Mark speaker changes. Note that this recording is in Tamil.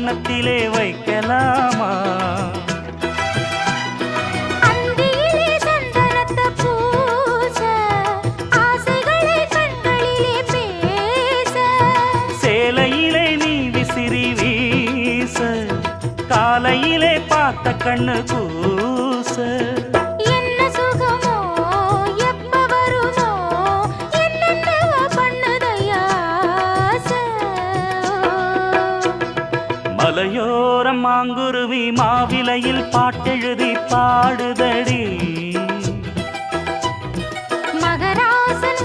Speaker 1: கன்னத்திலே வைக்கலாமா? சேலையிலே நீ விசிறி வீச, காலையிலே பார்த்த கண்ணு கூச.
Speaker 2: என்ன சுகமோ எப்ப வருமோ என்னென்ன பண்ணுதையா?
Speaker 1: மலையோரம் மாங்குருவி மாவிலையில் பாட்டெழுதி பாடுதடி.
Speaker 2: மகராசன்